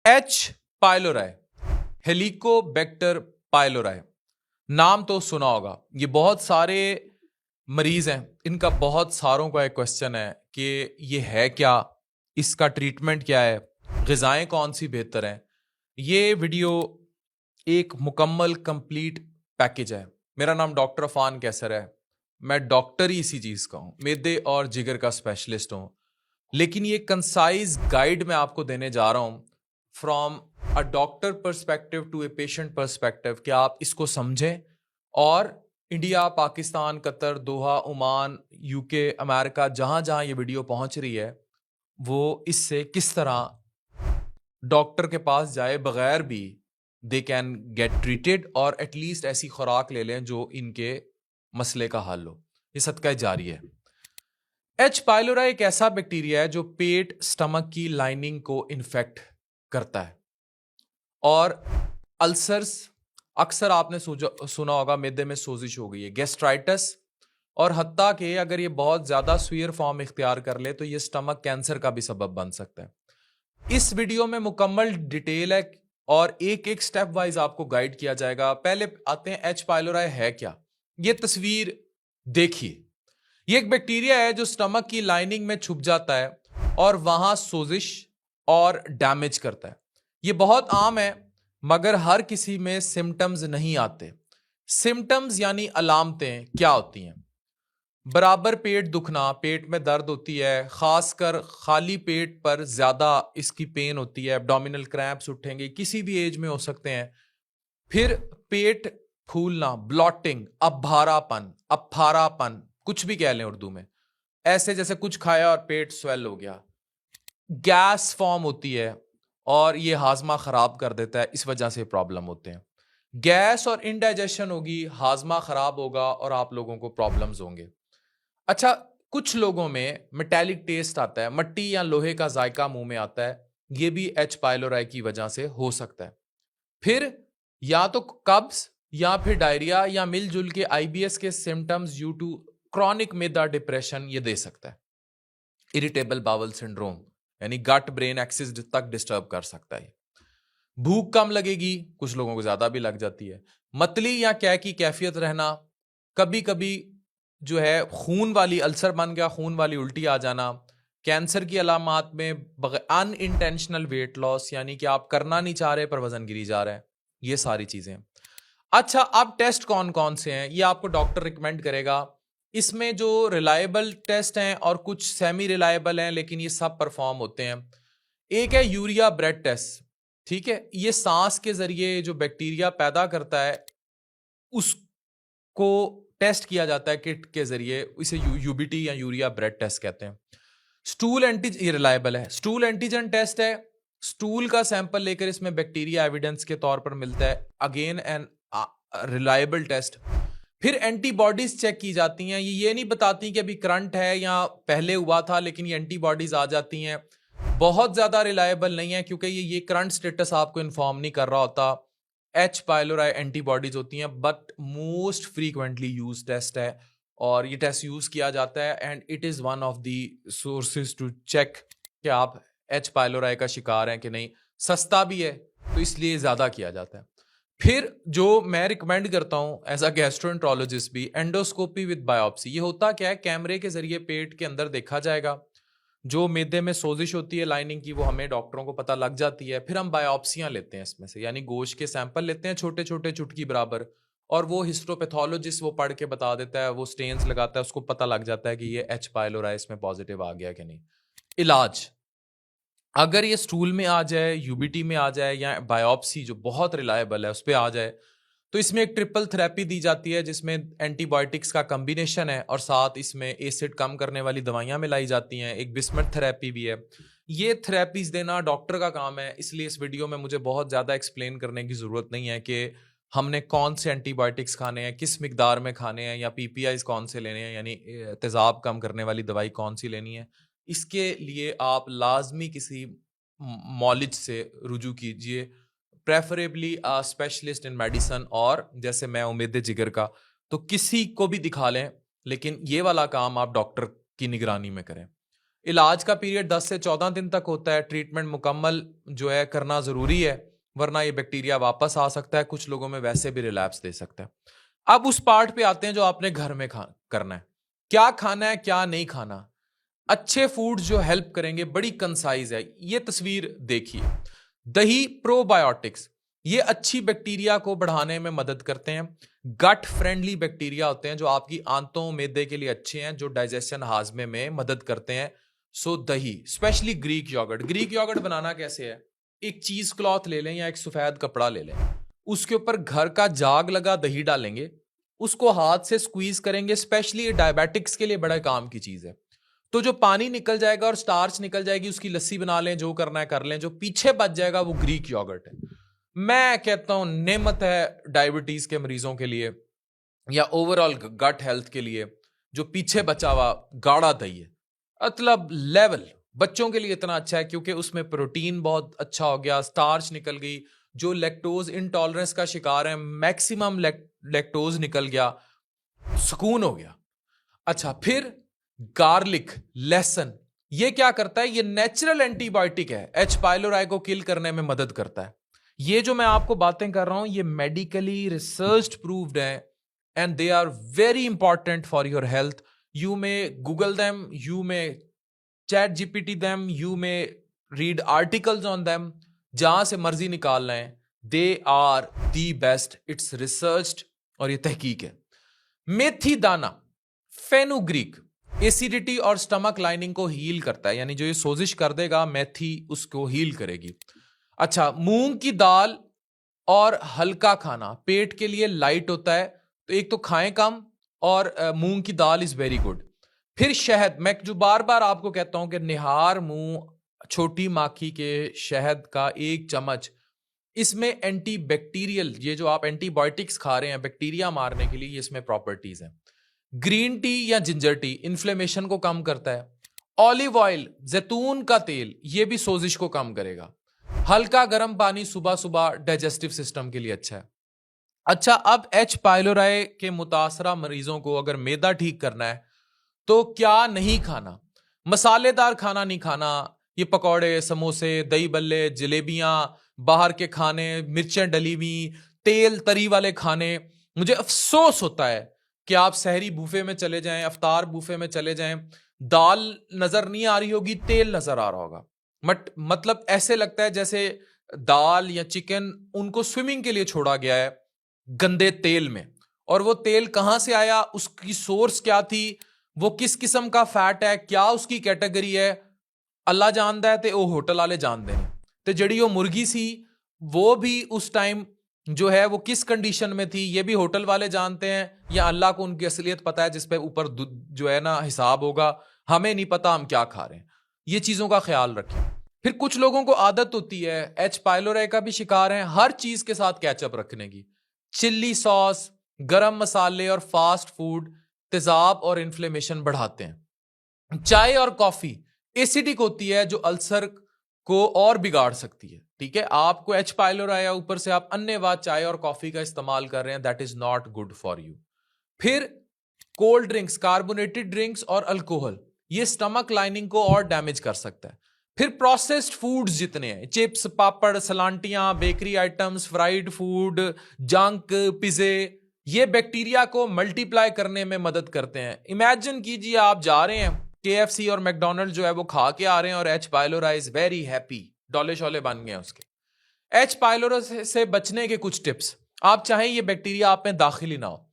H pylori, Helicobacter pylori, नाम तो सुना होगा। ये बहुत सारे मरीज हैं, इनका बहुत सारों का एक क्वेश्चन है कि ये है क्या, इसका ट्रीटमेंट क्या है, ग़िज़ाएं कौन सी बेहतर हैं। ये वीडियो एक मुकम्मल कंप्लीट पैकेज है। मेरा नाम डॉक्टर अफान कैसर है, मैं डॉक्टर ही इसी चीज़ का हूँ, मैदे और जिगर का स्पेशलिस्ट हूँ। लेकिन ये कंसाइज गाइड मैं आपको देने जा रहा हूँ from a doctor perspective to a patient perspective, कि आप इसको समझें और India, Pakistan, Qatar, Doha, Oman, UK, America, जहाँ जहाँ ये वीडियो पहुँच रही है, वो इससे किस तरह डॉक्टर के पास जाए बगैर भी दे कैन गेट ट्रीटेड, और एटलीस्ट ऐसी खुराक ले लें जो इनके मसले का हल हो। ये सदका जारी है। एच पाइलोराई एक ऐसा बैक्टीरिया है जो पेट, स्टमक की लाइनिंग को इन्फेक्ट करता है और अल्सर्स, अक्सर आपने सुना होगा मैदे में सोजिश हो गई है, गैस्ट्राइटिस, और हत्ता कि अगर ये बहुत ज्यादा सीवियर फॉर्म इख्तियार कर ले तो ये स्टमक कैंसर का भी सबब बन सकता है। इस वीडियो में मुकम्मल डिटेल है और एक एक स्टेप वाइज आपको गाइड किया जाएगा। पहले आते हैं एच पाइलोराई है क्या। ये तस्वीर देखिए, ये एक बैक्टीरिया है जो स्टमक की लाइनिंग में छुप जाता है और वहां सोजिश और डैमेज करता है। ये बहुत आम है मगर हर किसी में सिम्टम्स नहीं आते। सिम्टम्स यानी अलामतें क्या होती हैं? बराबर पेट दुखना, पेट में दर्द होती है, खासकर खाली पेट पर ज्यादा इसकी पेन होती है, एब्डोमिनल क्रैम्प्स उठेंगे, किसी भी एज में हो सकते हैं। फिर पेट फूलना, ब्लॉटिंग, अफारापन, कुछ भी कह लें उर्दू में, ऐसे जैसे कुछ खाया और पेट स्वेल हो गया। गैस फॉर्म होती है और ये हाजमा खराब कर देता है, इस वजह से प्रॉब्लम होते हैं। गैस और इनडाइजेशन होगी, हाजमा खराब होगा और आप लोगों को प्रॉब्लम्स होंगे। अच्छा, कुछ लोगों में मेटालिक टेस्ट आता है, मट्टी या लोहे का जायका मुंह में आता है, ये भी एच पाइलोराई की वजह से हो सकता है। फिर या तो कब्ज या फिर डायरिया या मिलजुल के आईबीएस के सिम्टम्स ड्यू टू क्रॉनिक मेदा डिप्रेशन ये दे सकता है। इरिटेबल बावल सिंड्रोम यानी गट ब्रेन एक्सिस तक डिस्टर्ब कर सकता है। भूख कम लगेगी, कुछ लोगों को ज्यादा भी लग जाती है। मतली या कै की कैफियत रहना, कभी कभी जो है खून वाली अल्सर बन गया, खून वाली उल्टी आ जाना। कैंसर की अलामात में अनइंटेंशनल वेट लॉस, यानी कि आप करना नहीं चाह रहे पर वजन गिरी जा रहा है, ये सारी चीजें। अच्छा, अब टेस्ट कौन कौन से हैं ये आपको डॉक्टर रिकमेंड करेगा। इसमें जो रिलायबल टेस्ट हैं और कुछ सेमी रिलायबल हैं, लेकिन ये सब परफॉर्म होते हैं। एक है यूरिया ब्रेथ टेस्ट, ठीक है, ये सांस के जरिए जो बैक्टीरिया पैदा करता है उसको टेस्ट किया जाता है किट के जरिए, इसे यूबीटी या यूरिया ब्रेथ टेस्ट कहते हैं। स्टूल एंटीजन, ये रिलायबल है। स्टूल एंटीजन टेस्ट है, स्टूल का सैंपल लेकर इसमें बैक्टीरिया एविडेंस के तौर पर मिलता है, अगेन एन रिलायबल टेस्ट। फिर एंटीबॉडीज चेक की जाती हैं, ये नहीं बताती कि अभी करंट है या पहले हुआ था, लेकिन ये एंटीबॉडीज आ जाती हैं। बहुत ज्यादा रिलायबल नहीं है क्योंकि ये करंट स्टेटस आपको इन्फॉर्म नहीं कर रहा होता। एच पाइलोराई एंटीबॉडीज होती हैं, but most frequently use test है और ये टेस्ट यूज किया जाता है and it is one of the sources to check कि आप एच पाइलोराई का शिकार हैं कि नहीं। सस्ता भी है तो इसलिए ज्यादा किया जाता है। फिर जो मैं रिकमेंड करता हूं एज अ गैस्ट्रोएंट्रोलॉजिस्ट भी, एंडोस्कोपी विद बायोप्सी। ये होता क्या है, कैमरे के जरिए पेट के अंदर देखा जाएगा, जो मैदे में सोजिश होती है लाइनिंग की वो हमें डॉक्टरों को पता लग जाती है। फिर हम बायोप्सियां लेते हैं इसमें से, यानी गोश्त के सैंपल लेते हैं छोटे छोटे चुटकी बराबर, और वो हिस्टोपैथोलॉजिस्ट वो पढ़ के बता देता है, वो स्टेन्स लगाता है, उसको पता लग जाता है कि ये एच पाइलोराई इसमें पॉजिटिव आ गया कि नहीं। इलाज, अगर ये स्टूल में आ जाए, यूबीटी में आ जाए या बायोप्सी जो बहुत रिलायबल है उस पर आ जाए, तो इसमें एक ट्रिपल थेरेपी दी जाती है जिसमें एंटीबायोटिक्स का कॉम्बिनेशन है और साथ इसमें एसिड कम करने वाली दवाइयां मिलाई जाती हैं। एक बिस्मथ थेरेपी भी है। ये थेरेपीज देना डॉक्टर का काम है, इसलिए इस वीडियो में मुझे बहुत ज़्यादा एक्सप्लेन करने की ज़रूरत नहीं है कि हमने कौन से एंटीबायोटिक्स खाने हैं, किस मिकदार में खाने हैं, या पीपीआईज कौन से लेने हैं, यानी तेज़ाब कम करने वाली दवाई कौन सी लेनी है। इसके लिए आप लाजमी किसी मौलिज से रुजू कीजिए, प्रेफरेबली स्पेशलिस्ट इन मेडिसन, और जैसे मैं उम्मीद जिगर का, तो किसी को भी दिखा लें, लेकिन ये वाला काम आप डॉक्टर की निगरानी में करें। इलाज का पीरियड 10 से 14 दिन तक होता है। ट्रीटमेंट मुकम्मल जो है करना ज़रूरी है, वरना ये बैक्टीरिया वापस आ सकता है। कुछ लोगों में वैसे भी रिलैप्स दे सकता है। अब उस पार्ट पे आते हैं जो आपने घर में करना है। क्या खाना है, क्या नहीं खाना। अच्छे फूड जो हेल्प करेंगे, बड़ी कंसाइज है। ये तस्वीर देखिए, दही प्रोबायोटिक्स, ये अच्छी बैक्टीरिया को बढ़ाने में मदद करते हैं। गट फ्रेंडली बैक्टीरिया होते हैं जो आपकी आंतों मैदे के लिए अच्छे हैं, जो डाइजेशन हाजमे में मदद करते हैं। सो दही, specially Greek yogurt. Greek yogurt बनाना कैसे है, एक चीज क्लॉथ ले लें या एक सफेद कपड़ा ले लें, उसके ऊपर घर का जाग लगा दही डालेंगे, उसको हाथ से स्क्वीज करेंगे। स्पेशली डायबिटिक्स के लिए बड़ा काम की चीज है। तो जो पानी निकल जाएगा और स्टार्च निकल जाएगी, उसकी लस्सी बना लें, जो करना है कर लें। जो पीछे बच जाएगा वो ग्रीक योगर्ट है। मैं कहता हूं नेमत है डायबिटीज के मरीजों के लिए या ओवरऑल गट हेल्थ के लिए। जो पीछे बचा हुआ गाढ़ा दही है, मतलब लेवल बच्चों के लिए इतना अच्छा है क्योंकि उसमें प्रोटीन बहुत अच्छा हो गया, स्टार्च निकल गई। जो लैक्टोज इंटॉलरेंस का शिकार है, मैक्सिमम लैक्टोज निकल गया, सुकून हो गया। अच्छा, फिर गार्लिक, लहसुन, ये क्या करता है, ये नेचुरल एंटीबायोटिक है, एच पाइलोराई को किल करने में मदद करता है। ये जो मैं आपको बातें कर रहा हूं, ये मेडिकली रिसर्च प्रूव्ड है and they are very important for your health. You may Google them, you may chat GPT them, you may read articles on them, जहां से मर्जी निकाल लें। They are the best, it's researched और ये तहकीक है। मेथी दाना, फेनुग्रीक, एसिडिटी और स्टमक लाइनिंग को हील करता है, यानी जो ये सोजिश कर देगा मेथी उसको हील करेगी। अच्छा, मूंग की दाल और हल्का खाना पेट के लिए लाइट होता है, तो एक तो खाएं कम, और मूंग की दाल इज वेरी गुड। फिर शहद, मैं जो बार बार आपको कहता हूं कि निहार मुंह छोटी माखी के शहद का 1 चम्मच, इसमें एंटी बैक्टीरियल, ये जो आप एंटीबायोटिक्स खा रहे हैं बैक्टीरिया मारने के लिए, ये इसमें प्रॉपर्टीज हैं। ग्रीन टी या जिंजर टी इन्फ्लेमेशन को कम करता है। ऑलिव ऑयल, जैतून का तेल, ये भी सोजिश को कम करेगा। हल्का गर्म पानी सुबह सुबह डाइजेस्टिव सिस्टम के लिए अच्छा है। अच्छा, अब एच पाइलोराई के मुतासरा मरीजों को अगर मैदा ठीक करना है तो क्या नहीं खाना, मसालेदार खाना नहीं खाना। ये पकौड़े, समोसे, दही बल्ले, जलेबियां, बाहर के खाने, मिर्चें डली हुई, तेल तरी वाले खाने। मुझे अफसोस होता है कि आप सहरी बूफे में चले जाएं, अफ्तार बूफे में चले जाएं, दाल नजर नहीं आ रही होगी, तेल नजर आ रहा होगा। मतलब ऐसे लगता है जैसे दाल या चिकन उनको स्विमिंग के लिए छोड़ा गया है गंदे तेल में। और वो तेल कहां से आया, उसकी सोर्स क्या थी, वो किस किस्म का फैट है, क्या उसकी कैटेगरी है, अल्लाह जानता है, ते वो होटल वाले जानते हैं। तो जड़ी वो मुर्गी सी, वो भी उस टाइम जो है वो किस कंडीशन में थी, ये भी होटल वाले जानते हैं, या अल्लाह को उनकी असलियत पता है जिस पे ऊपर जो है ना हिसाब होगा। हमें नहीं पता हम क्या खा रहे हैं। ये चीजों का ख्याल रखें। फिर कुछ लोगों को आदत होती है, एच पाइलोराई का भी शिकार है, हर चीज के साथ केचप रखने की। चिल्ली सॉस, गरम मसाले और फास्ट फूड तेजाब और इन्फ्लेमेशन बढ़ाते हैं। चाय और कॉफी एसिडिक होती है, जो अल्सर को और बिगाड़ सकती है। ठीक है, आपको एच पाइलोराई आया, ऊपर से आप अन्यवाद चाय और कॉफी का इस्तेमाल कर रहे हैं, that is not good for you. फिर कोल्ड ड्रिंक्स, कार्बोनेटेड ड्रिंक्स और अल्कोहल, ये स्टमक लाइनिंग को और डैमेज कर सकता है। फिर प्रोसेस्ड फूड्स जितने हैं, चिप्स, पापड़, सलांटियां, bakery items, fried food, junk, पिज़्ज़े, ये बैक्टीरिया को मल्टीप्लाई करने में मदद करते हैं। इमेजिन कीजिए आप जा रहे हैं KFC और मैकडोनल्ड जो है वो खा के आ रहे हैं और H pylori is very happy, डोले शोले बन गए उसके। एच पाइलोराई से बचने के कुछ टिप्स, आप चाहें ये बैक्टीरिया आप में दाखिल ही ना हो,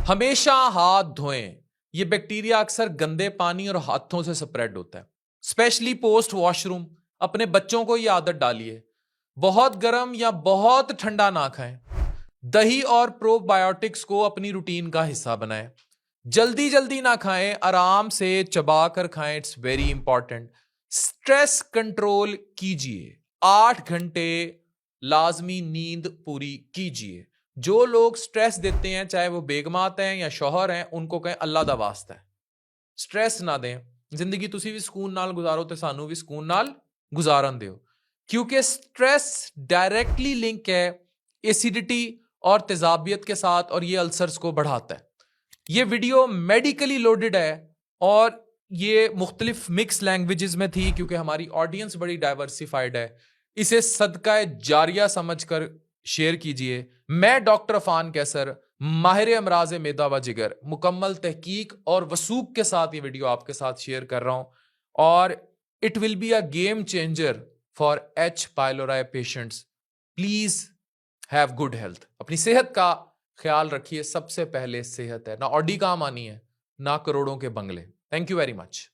हमेशा हाथ धोएं। ये बैक्टीरिया अक्सर गंदे पानी और हाथों से स्प्रेड होता है, स्पेशली पोस्ट वॉशरूम। अपने बच्चों को ये आदत डालिए, बहुत गर्म या बहुत ठंडा ना खाएं। दही और प्रोबायोटिक्स को अपनी रूटीन का हिस्सा बनाएं। जल्दी जल्दी ना खाएं, आराम से चबा कर खाएं, it's very important. Stress control कीजिए, 8 घंटे लाजमी नींद पूरी कीजिए। जो लोग स्ट्रेस देते हैं, चाहे वो बेगमात हैं या शौहर हैं, उनको कहें अल्लाह दा वास्ता है स्ट्रेस ना दें। जिंदगी तुसी भी सुकून नाल गुजारो ते सानू भी सुकून नाल गुजारन दियो, क्योंकि स्ट्रेस डायरेक्टली लिंक है एसिडिटी और तेजाबियत के साथ, और ये अल्सर्स को बढ़ाता है। ये वीडियो मेडिकली लोडेड है और ये मुख्तलिफ मिक्स लैंग्वेजेस में थी क्योंकि हमारी ऑडियंस बड़ी डाइवर्सिफाइड है। इसे सदका जारिया समझकर शेयर कीजिए। मैं डॉक्टर अफान कैसर, माहिर अमराज मेदा व जिगर, मुकम्मल तहकीक और वसूक के साथ ये वीडियो आपके साथ शेयर कर रहा हूं, और it will be a game changer for H pylori patients. Please have good health. अपनी सेहत का ख्याल रखिए, सबसे पहले सेहत है। ना ऑडी काम आनी है, ना करोड़ों के बंगले। Thank you very much.